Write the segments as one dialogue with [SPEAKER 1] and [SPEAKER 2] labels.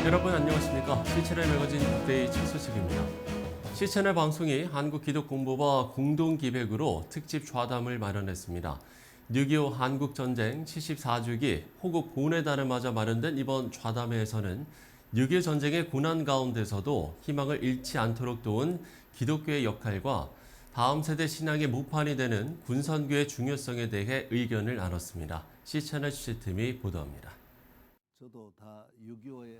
[SPEAKER 1] 여러분 안녕하십니까? 시채널 매거진 빅데이 첫 소식입니다. 시채널 방송이 한국기독공보와 공동기획으로 특집 좌담을 마련했습니다. 6.25 한국전쟁 74주기 호국 보훈의 달을 맞아 마련된 이번 좌담회에서는 6.25 전쟁의 고난 가운데서도 희망을 잃지 않도록 도운 기독교의 역할과 다음 세대 신앙의 모판이 되는 군선교의 중요성에 대해 의견을 나눴습니다. 시채널 취재팀이 보도합니다.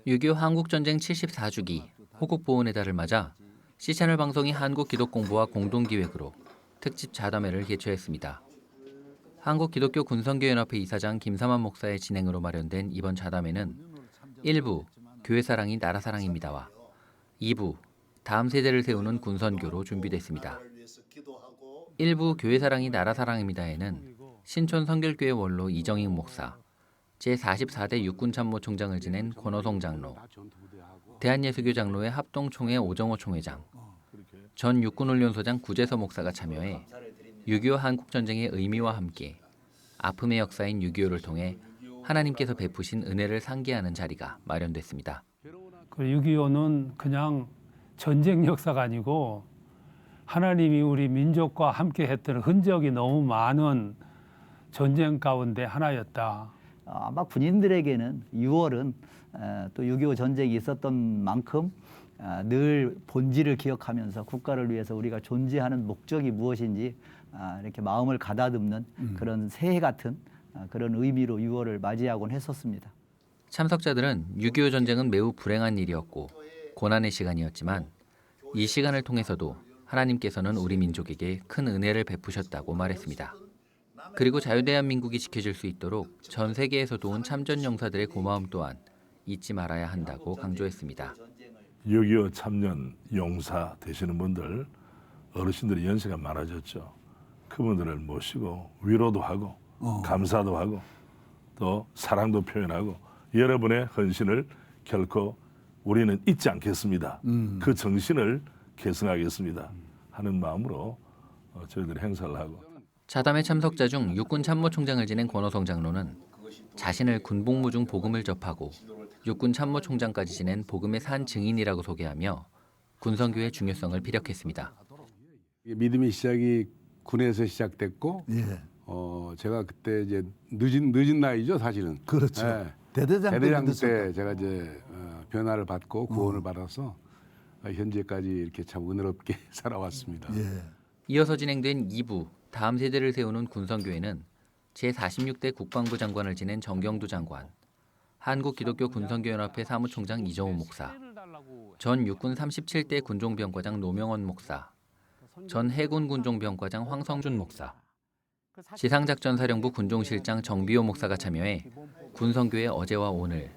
[SPEAKER 2] 6.25 한국전쟁 74주기 호국 보훈의 달을 맞아 C채널 방송이 한국기독공보와 공동기획으로 특집 좌담회를 개최했습니다. 한국기독교 군선교연합회 이사장 김삼환 목사의 진행으로 마련된 이번 좌담회는 1부 교회 사랑이 나라 사랑입니다와 2부 다음 세대를 세우는 군선교로 준비됐습니다. 1부 교회 사랑이 나라 사랑입니다에는 신촌 성결교회 원로 이정익 목사, 제44대 육군참모총장을 지낸 권호성 장로, 대한예수교 장로회 합동총회 오정호 총회장, 전 육군훈련소장 구재서 목사가 참여해 6.25 한국전쟁의 의미와 함께 아픔의 역사인 6.25를 통해 하나님께서 베푸신 은혜를 상기하는 자리가 마련됐습니다.
[SPEAKER 3] 6.25는 그냥 전쟁 역사가 아니고 하나님이 우리 민족과 함께 했던 흔적이 너무 많은 전쟁 가운데 하나였다.
[SPEAKER 4] 아마 군인들에게는 6월은 또 6.25 전쟁이 있었던 만큼 늘 본질을 기억하면서 국가를 위해서 우리가 존재하는 목적이 무엇인지 이렇게 마음을 가다듬는 그런 새해 같은 그런 의미로 6월을 맞이하곤 했었습니다.
[SPEAKER 2] 참석자들은 6.25 전쟁은 매우 불행한 일이었고 고난의 시간이었지만 이 시간을 통해서도 하나님께서는 우리 민족에게 큰 은혜를 베푸셨다고 말했습니다. 그리고 자유대한민국이 지켜질 수 있도록 전 세계에서 도운 참전 용사들의 고마움 또한 잊지 말아야 한다고 강조했습니다.
[SPEAKER 5] 6.25 참전 용사 되시는 분들, 어르신들이 연세가 많아졌죠. 그분들을 모시고 위로도 하고 감사도 하고 또 사랑도 표현하고 여러분의 헌신을 결코 우리는 잊지 않겠습니다. 그 정신을 계승하겠습니다 하는 마음으로 저희들이 행사를 하고.
[SPEAKER 2] 좌담회 참석자 중 육군참모총장을 지낸 권호성 장로는 자신을 군복무 중 복음을 접하고 육군참모총장까지 지낸 복음의 산 증인이라고 소개하며 군선교의 중요성을 피력했습니다.
[SPEAKER 6] 믿음의 시작이 군에서 시작됐고,
[SPEAKER 7] 예.
[SPEAKER 6] 제가 그때 이제 늦은 나이죠, 사실은.
[SPEAKER 7] 그렇죠.
[SPEAKER 6] 예.
[SPEAKER 7] 대대장
[SPEAKER 6] 때 제가 이제 변화를 받고 구원을 받아서 현재까지 이렇게 참 은혜롭게 살아왔습니다.
[SPEAKER 7] 예.
[SPEAKER 2] 이어서 진행된 2부 다음 세대를 세우는 군선교회는 제46대 국방부 장관을 지낸 정경두 장관, 한국기독교 군선교연합회 사무총장 이정우 목사, 전 육군 37대 군종병과장 노명원 목사, 전 해군 군종병과장 황성준 목사, 지상작전사령부 군종실장 정비호 목사가 참여해 군선교의 어제와 오늘,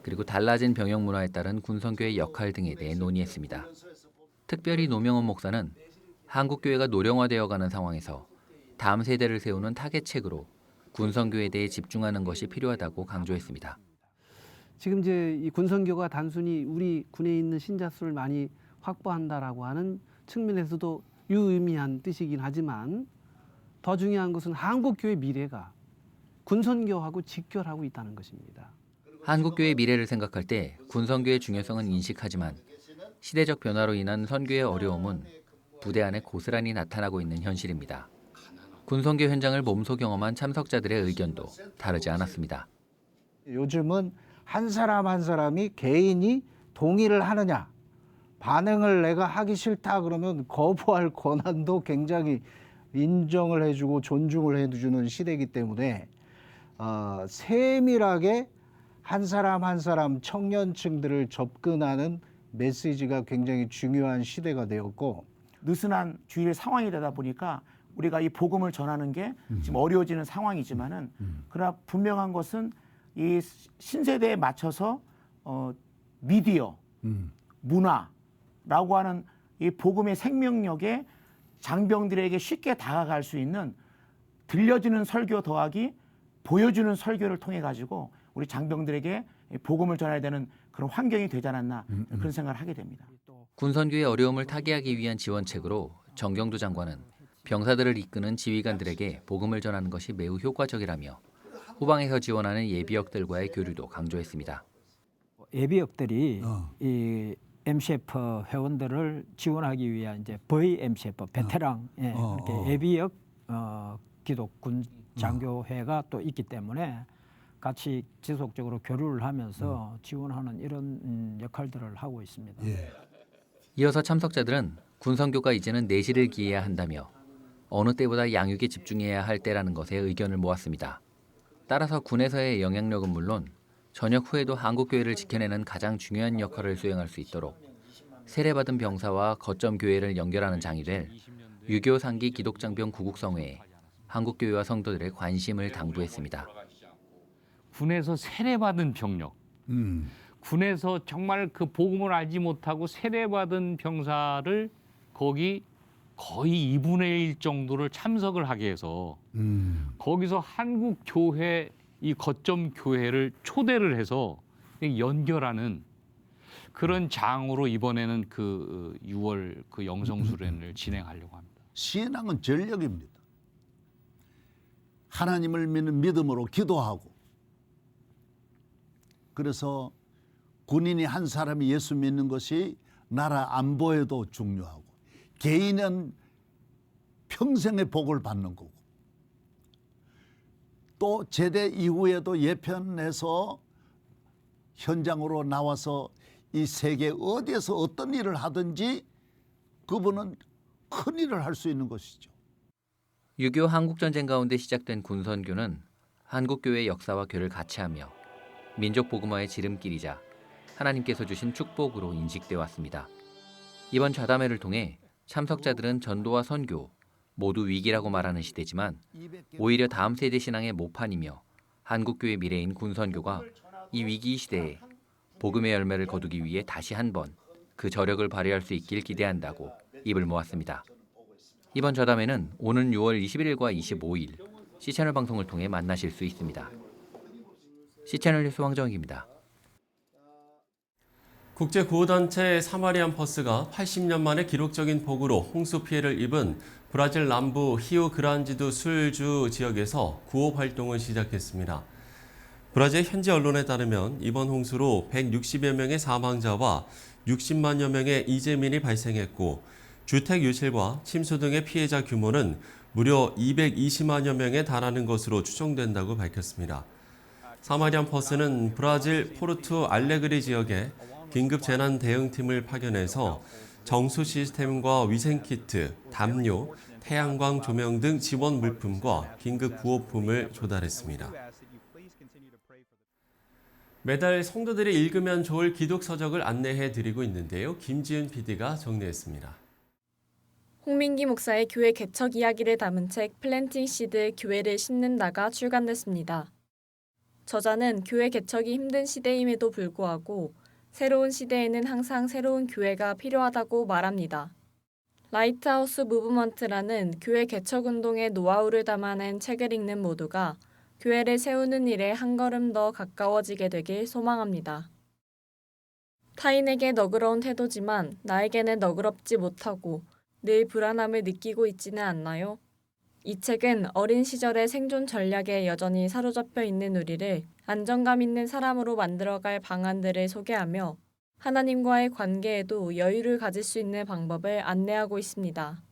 [SPEAKER 2] 그리고 달라진 병영 문화에 따른 군선교의 역할 등에 대해 논의했습니다. 특별히 노명원 목사는 한국교회가 노령화되어가는 상황에서 다음 세대를 세우는 타겟책으로 군선교에 대해 집중하는 것이 필요하다고 강조했습니다.
[SPEAKER 8] 지금 이제 이 군선교가 단순히 우리 군에 있는 신자 수를 많이 확보한다라고 하는 측면에서도 유의미한 뜻이긴 하지만 더 중요한 것은 한국교의 미래가 군선교하고 직결하고 있다는 것입니다.
[SPEAKER 2] 한국교의 미래를 생각할 때 군선교의 중요성은 인식하지만 시대적 변화로 인한 선교의 어려움은 부대 안에 고스란히 나타나고 있는 현실입니다. 군선교 현장을 몸소 경험한 참석자들의 의견도 다르지 않았습니다.
[SPEAKER 7] 요즘은 한 사람 한 사람이 개인이 동의를 하느냐, 반응을 내가 하기 싫다 그러면 거부할 권한도 굉장히 인정을 해주고 존중을 해주는 시대이기 때문에 세밀하게 한 사람 한 사람 청년층들을 접근하는 메시지가 굉장히 중요한 시대가 되었고,
[SPEAKER 9] 느슨한 주일 상황이 되다 보니까 우리가 이 복음을 전하는 게 지금 어려워지는 상황이지만은 그러나 분명한 것은 이 신세대에 맞춰서 미디어, 문화라고 하는 이 복음의 생명력에 장병들에게 쉽게 다가갈 수 있는 들려지는 설교 더하기 보여주는 설교를 통해 가지고 우리 장병들에게 복음을 전해야 되는 그런 환경이 되지 않았나 그런 생각을 하게 됩니다.
[SPEAKER 2] 군선교의 어려움을 타개하기 위한 지원책으로 정경두 장관은 병사들을 이끄는 지휘관들에게 복음을 전하는 것이 매우 효과적이라며 후방에서 지원하는 예비역들과의 교류도 강조했습니다.
[SPEAKER 10] 예비역들이 이 MCF 회원들을 지원하기 위한 이제 VMCF 베테랑 이렇게 예비역 기독군 장교회가 또 있기 때문에 같이 지속적으로 교류를 하면서 지원하는 이런 역할들을 하고 있습니다.
[SPEAKER 2] 이어서 참석자들은 군선교가 이제는 내실을 기해야 한다며 어느 때보다 양육에 집중해야 할 때라는 것에 의견을 모았습니다. 따라서 군에서의 영향력은 물론 전역 후에도 한국교회를 지켜내는 가장 중요한 역할을 수행할 수 있도록 세례받은 병사와 거점 교회를 연결하는 장이 될 유교 상기 기독장병 구국성회에 한국교회와 성도들의 관심을 당부했습니다.
[SPEAKER 11] 군에서 세례받은 병력, 군에서 정말 그 복음을 알지 못하고 세례받은 병사를 거기 거의 2분의 1 정도를 참석을 하게 해서 거기서 한국 교회 이 거점 교회를 초대를 해서 연결하는 그런 장으로 이번에는 그 6월 그 영성수련을 진행하려고 합니다.
[SPEAKER 12] 신앙은 전력입니다. 하나님을 믿는 믿음으로 기도하고, 그래서 군인이 한 사람이 예수 믿는 것이 나라 안보에도 중요하고, 개인은 평생의 복을 받는 거고, 또 제대 이후에도 예편에서 현장으로 나와서 이 세계 어디에서 어떤 일을 하든지 그분은 큰 일을 할 수 있는 것이죠.
[SPEAKER 2] 6.25 한국전쟁 가운데 시작된 군선교는 한국교회의 역사와 교를 같이하며 민족 복음화의 지름길이자 하나님께서 주신 축복으로 인식돼 왔습니다. 이번 좌담회를 통해 참석자들은 전도와 선교 모두 위기라고 말하는 시대지만 오히려 다음 세대 신앙의 모판이며 한국교회 미래인 군선교가 이 위기 시대에 복음의 열매를 거두기 위해 다시 한번 그 저력을 발휘할 수 있길 기대한다고 입을 모았습니다. 이번 좌담회는 오는 6월 21일과 25일 C채널 방송을 통해 만나실 수 있습니다. C채널 뉴스 황정익입니다.
[SPEAKER 1] 국제구호단체 사마리안 버스가 80년 만에 기록적인 폭우로 홍수 피해를 입은 브라질 남부 히오그란지도 술주 지역에서 구호 활동을 시작했습니다. 브라질 현지 언론에 따르면 이번 홍수로 160여 명의 사망자와 60만여 명의 이재민이 발생했고, 주택 유실과 침수 등의 피해자 규모는 무려 220만여 명에 달하는 것으로 추정된다고 밝혔습니다. 사마리안 버스는 브라질 포르투 알레그리 지역에 긴급 재난 대응팀을 파견해서 정수 시스템과 위생키트, 담요, 태양광 조명 등 지원 물품과 긴급 구호품을 조달했습니다. 매달 성도들이 읽으면 좋을 기독 서적을 안내해 드리고 있는데요. 김지은 PD가 정리했습니다.
[SPEAKER 13] 홍민기 목사의 교회 개척 이야기를 담은 책 플랜팅 시드 교회를 심는다가 출간됐습니다. 저자는 교회 개척이 힘든 시대임에도 불구하고 새로운 시대에는 항상 새로운 교회가 필요하다고 말합니다. 라이트하우스 무브먼트라는 교회 개척 운동의 노하우를 담아낸 책을 읽는 모두가 교회를 세우는 일에 한 걸음 더 가까워지게 되길 소망합니다. 타인에게 너그러운 태도지만 나에게는 너그럽지 못하고 늘 불안함을 느끼고 있지는 않나요? 이 책은 어린 시절의 생존 전략에 여전히 사로잡혀 있는 우리를 안정감 있는 사람으로 만들어갈 방안들을 소개하며 하나님과의 관계에도 여유를 가질 수 있는 방법을 안내하고 있습니다.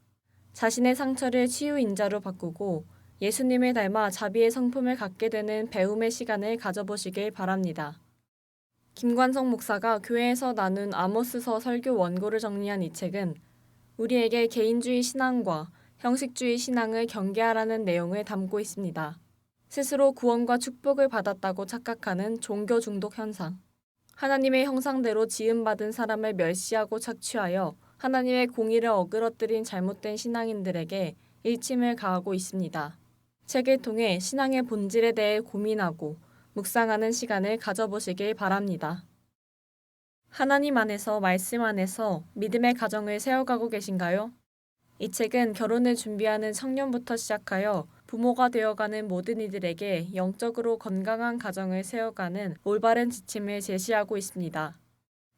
[SPEAKER 13] 자신의 상처를 치유 인자로 바꾸고 예수님을 닮아 자비의 성품을 갖게 되는 배움의 시간을 가져보시길 바랍니다. 김관성 목사가 교회에서 나눈 아모스서 설교 원고를 정리한 이 책은 우리에게 개인주의 신앙과 형식주의 신앙을 경계하라는 내용을 담고 있습니다. 스스로 구원과 축복을 받았다고 착각하는 종교 중독 현상, 하나님의 형상대로 지음받은 사람을 멸시하고 착취하여 하나님의 공의를 어그러뜨린 잘못된 신앙인들에게 일침을 가하고 있습니다. 책을 통해 신앙의 본질에 대해 고민하고 묵상하는 시간을 가져보시길 바랍니다. 하나님 안에서 말씀 안에서 믿음의 가정을 세워가고 계신가요? 이 책은 결혼을 준비하는 청년부터 시작하여 부모가 되어가는 모든 이들에게 영적으로 건강한 가정을 세워가는 올바른 지침을 제시하고 있습니다.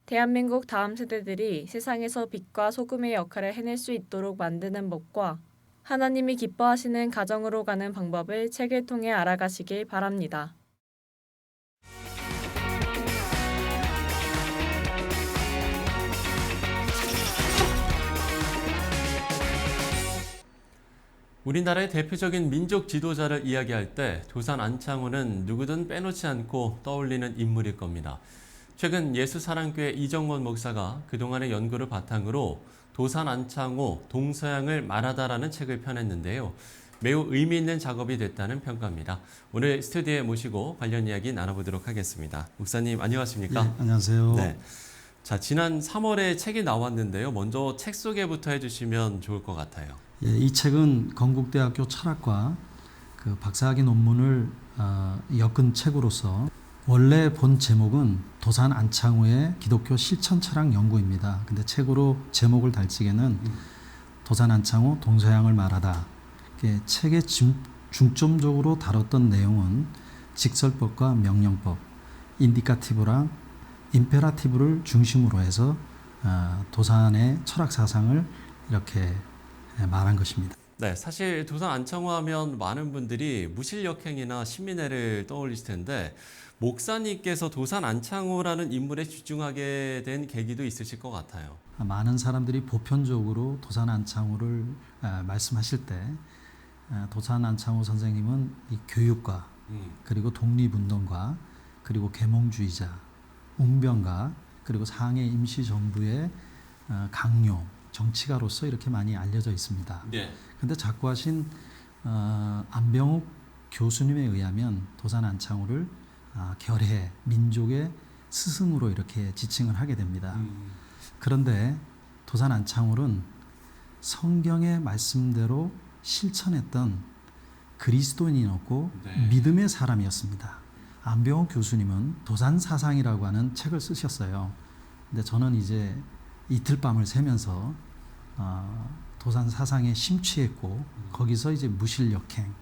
[SPEAKER 13] 대한민국 다음 세대들이 세상에서 빛과 소금의 역할을 해낼 수 있도록 만드는 법과 하나님이 기뻐하시는 가정으로 가는 방법을 책을 통해 알아가시길 바랍니다.
[SPEAKER 1] 우리나라의 대표적인 민족 지도자를 이야기할 때 도산 안창호는 누구든 빼놓지 않고 떠올리는 인물일 겁니다. 최근 예수사랑교회 이정원 목사가 그동안의 연구를 바탕으로 도산 안창호 동서양을 말하다라는 책을 펴냈는데요. 매우 의미 있는 작업이 됐다는 평가입니다. 오늘 스튜디오에 모시고 관련 이야기 나눠보도록 하겠습니다. 목사님 안녕하십니까?
[SPEAKER 14] 네, 안녕하세요.
[SPEAKER 1] 네. 자, 지난 3월에 책이 나왔는데요. 먼저 책 소개부터 해주시면 좋을 것 같아요.
[SPEAKER 14] 예, 이 책은 건국대학교 철학과 그 박사학위 논문을 엮은 책으로서 원래 본 제목은 도산 안창호의 기독교 실천 철학 연구입니다. 근데 책으로 제목을 달찌게는 도산 안창호 동서양을 말하다. 책의 중점적으로 다뤘던 내용은 직설법과 명령법, 인디카티브랑 임페라티브를 중심으로 해서 도산의 철학 사상을 이렇게 말한 것입니다.
[SPEAKER 1] 네, 사실 도산 안창호 하면 많은 분들이 무실력행이나 신민회를 떠올리실 텐데 목사님께서 도산 안창호라는 인물에 집중하게 된 계기도 있으실 것 같아요.
[SPEAKER 14] 많은 사람들이 보편적으로 도산 안창호를 말씀하실 때 도산 안창호 선생님은 이 교육가 그리고 독립운동가 그리고 계몽주의자, 웅변가 그리고 상해 임시정부의 강요, 정치가로서 이렇게 많이 알려져 있습니다. 그런데 작고하신 안병욱 교수님에 의하면 도산 안창호를 결해, 민족의 스승으로 이렇게 지칭을 하게 됩니다. 그런데 도산 안창호는 성경의 말씀대로 실천했던 그리스도인이었고 믿음의 사람이었습니다. 안병욱 교수님은 도산 사상이라고 하는 책을 쓰셨어요. 근데 저는 이제 이틀 밤을 새면서 도산 사상에 심취했고 거기서 이제 무실력행,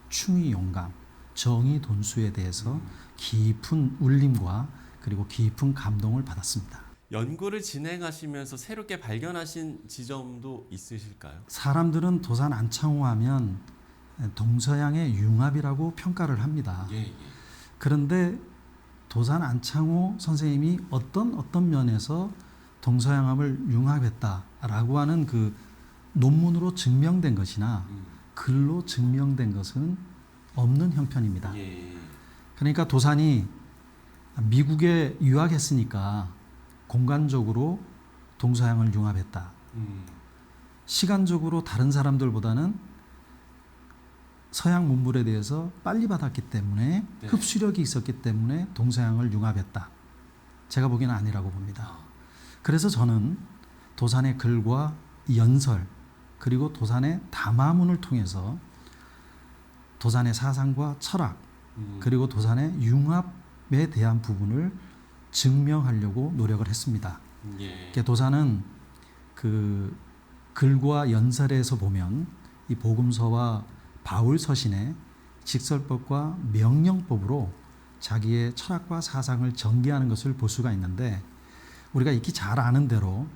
[SPEAKER 14] 충의 용감, 정의 돈수에 대해서 깊은 울림과 그리고 깊은 감동을 받았습니다.
[SPEAKER 1] 연구를 진행하시면서 새롭게 발견하신 지점도 있으실까요?
[SPEAKER 14] 사람들은 도산 안창호 하면 동서양의 융합이라고 평가를 합니다. 그런데 도산 안창호 선생님이 어떤 면에서 동서양합을 융합했다라고 하는 그 논문으로 증명된 것이나 글로 증명된 것은 없는 형편입니다. 그러니까 도산이 미국에 유학했으니까 공간적으로 동서양을 융합했다. 시간적으로 다른 사람들보다는 서양 문물에 대해서 빨리 받았기 때문에 흡수력이 있었기 때문에 동서양을 융합했다. 제가 보기에는 아니라고 봅니다. 그래서 저는 도산의 글과 연설 그리고 도산의 담화문을 통해서 도산의 사상과 철학 그리고 도산의 융합에 대한 부분을 증명하려고 노력을 했습니다. 도산은 그 글과 연설에서 보면 이 복음서와 바울 서신의 직설법과 명령법으로 자기의 철학과 사상을 전개하는 것을 볼 수가 있는데 우리가 익히 잘 아는 대로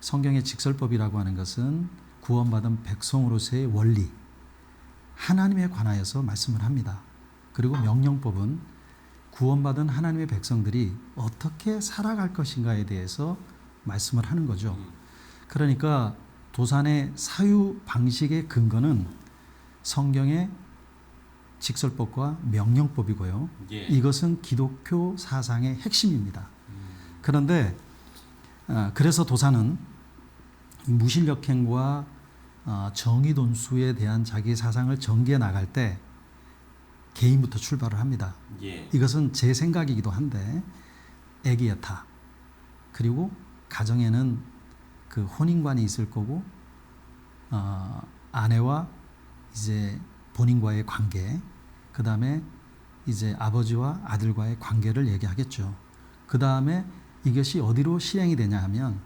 [SPEAKER 14] 성경의 직설법이라고 하는 것은 구원받은 백성으로서의 원리, 하나님에 관하여서 말씀을 합니다. 그리고 명령법은 구원받은 하나님의 백성들이 어떻게 살아갈 것인가에 대해서 말씀을 하는 거죠. 그러니까 도산의 사유 방식의 근거는 성경의 직설법과 명령법이고요. 이것은 기독교 사상의 핵심입니다. 그런데 그래서 도산은 무실력행과 정의돈수에 대한 자기 사상을 전개해 나갈 때 개인부터 출발을 합니다. 이것은 제 생각이기도 한데 애기야타 그리고 가정에는 그 혼인관이 있을 거고 아내와 이제 본인과의 관계, 그 다음에 이제 아버지와 아들과의 관계를 얘기하겠죠. 그 다음에 이것이 어디로 실행이 되냐 하면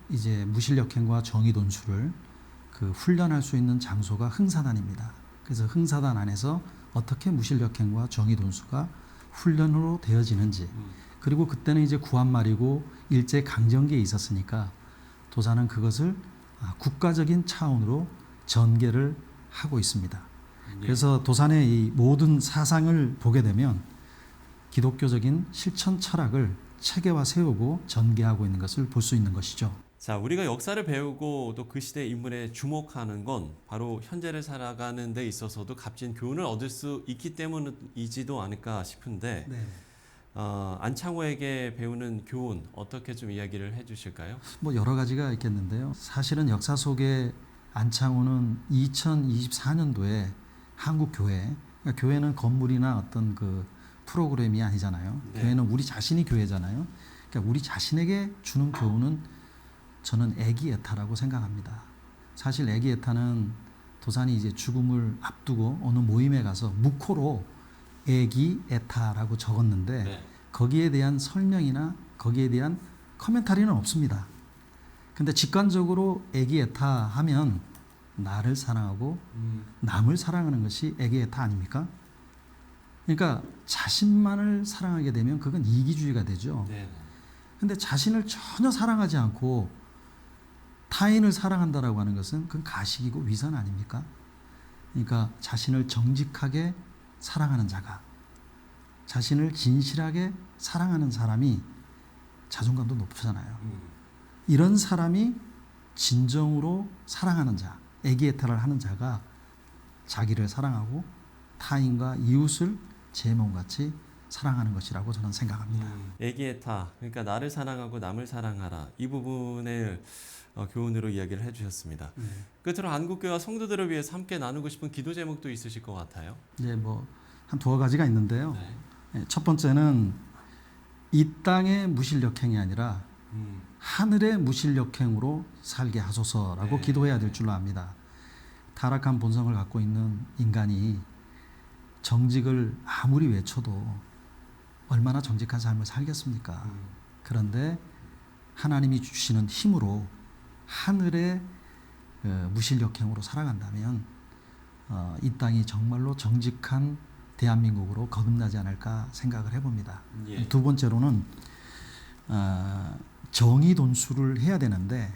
[SPEAKER 14] 이제 무실력행과 정의돈수를 그 훈련할 수 있는 장소가 흥사단입니다. 그래서 흥사단 안에서 어떻게 무실력행과 정의돈수가 훈련으로 되어지는지, 그리고 그때는 이제 구한말이고 일제 강점기에 있었으니까 도산은 그것을 국가적인 차원으로 전개를 하고 있습니다. 그래서 도산의 이 모든 사상을 보게 되면 기독교적인 실천 철학을 체계화 세우고 전개하고 있는 것을 볼 수 있는 것이죠.
[SPEAKER 1] 자, 우리가 역사를 배우고 또 그 시대 인물에 주목하는 건 바로 현재를 살아가는 데 있어서도 값진 교훈을 얻을 수 있기 때문이지도 않을까 싶은데
[SPEAKER 14] 네.
[SPEAKER 1] 안창호에게 배우는 교훈 어떻게 좀 이야기를 해주실까요?
[SPEAKER 14] 뭐 여러 가지가 있겠는데요. 사실은 역사 속에 안창호는 2024년도에 한국 교회, 그러니까 교회는 건물이나 어떤 그 프로그램이 아니잖아요.
[SPEAKER 1] 네.
[SPEAKER 14] 교회는 우리 자신이 교회잖아요. 그러니까 우리 자신에게 주는 교훈은 저는 애기애타라고 생각합니다. 사실 애기애타는 도산이 이제 죽음을 앞두고 어느 모임에 가서 묵호로 애기애타라고 적었는데
[SPEAKER 1] 네.
[SPEAKER 14] 거기에 대한 설명이나 거기에 대한 커멘터리는 없습니다. 근데 직관적으로 애기애타 하면 나를 사랑하고 남을 사랑하는 것이 애기애타 아닙니까? 그러니까 자신만을 사랑하게 되면 그건 이기주의가 되죠.
[SPEAKER 1] 네.
[SPEAKER 14] 근데 자신을 전혀 사랑하지 않고 타인을 사랑한다라고 하는 것은 그건 가식이고 위선 아닙니까? 그러니까 자신을 정직하게 사랑하는 자가, 자신을 진실하게 사랑하는 사람이 자존감도 높잖아요. 이런 사람이 진정으로 사랑하는 자, 애기애타를 하는 자가 자기를 사랑하고 타인과 이웃을 제 몸같이 사랑하는 것이라고 저는 생각합니다.
[SPEAKER 1] 애기애타, 그러니까 나를 사랑하고 남을 사랑하라. 이 부분을 교훈으로 이야기를 해주셨습니다. 끝으로 한국교회와 성도들을 위해서 함께 나누고 싶은 기도 제목도 있으실 것 같아요.
[SPEAKER 14] 네, 뭐 한 두어 가지가 있는데요.
[SPEAKER 1] 네.
[SPEAKER 14] 첫 번째는 이 땅의 무실력행이 아니라 하늘의 무실력행으로 살게 하소서라고
[SPEAKER 1] 네.
[SPEAKER 14] 기도해야 될 줄로 압니다. 타락한 본성을 갖고 있는 인간이 정직을 아무리 외쳐도 얼마나 정직한 삶을 살겠습니까? 그런데 하나님이 주시는 힘으로 하늘의 무실력행으로 살아간다면 이 땅이 정말로 정직한 대한민국으로 거듭나지 않을까 생각을 해봅니다.
[SPEAKER 1] 예.
[SPEAKER 14] 두 번째로는 정의 돈수를 해야 되는데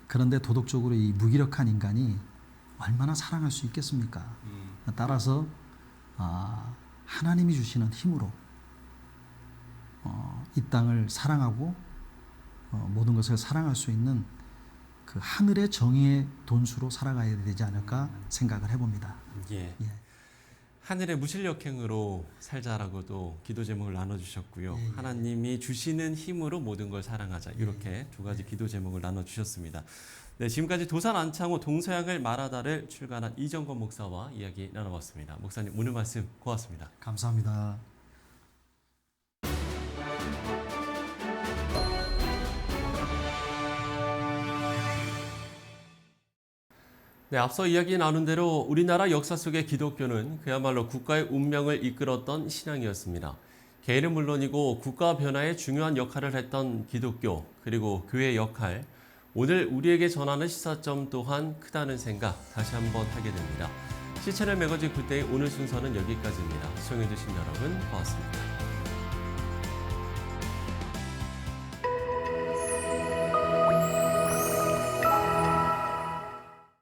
[SPEAKER 14] 그런데 도덕적으로 이 무기력한 인간이 얼마나 사랑할 수 있겠습니까? 따라서 하나님이 주시는 힘으로 이 땅을 사랑하고 모든 것을 사랑할 수 있는 그 하늘의 정의의 돈수로 살아가야 되지 않을까 생각을 해봅니다.
[SPEAKER 1] 예.
[SPEAKER 14] 예.
[SPEAKER 1] 하늘의 무실력행으로 살자라고도 기도 제목을 나눠주셨고요.
[SPEAKER 14] 예, 예.
[SPEAKER 1] 하나님이 주시는 힘으로 모든 걸 사랑하자. 이렇게 두 가지 기도 제목을 나눠주셨습니다. 네, 지금까지 도산 안창호 동서양을 말하다를 출간한 이정건 목사와 이야기 나눠봤습니다. 목사님 오늘 말씀 고맙습니다.
[SPEAKER 14] 감사합니다.
[SPEAKER 1] 네, 앞서 이야기 나눈 대로 우리나라 역사 속의 기독교는 그야말로 국가의 운명을 이끌었던 신앙이었습니다. 개인은 물론이고 국가 변화에 중요한 역할을 했던 기독교, 그리고 교회의 역할, 오늘 우리에게 전하는 시사점 또한 크다는 생각 다시 한번 하게 됩니다. 시채널 매거진 굿데이 오늘 순서는 여기까지입니다. 시청해주신 여러분 고맙습니다.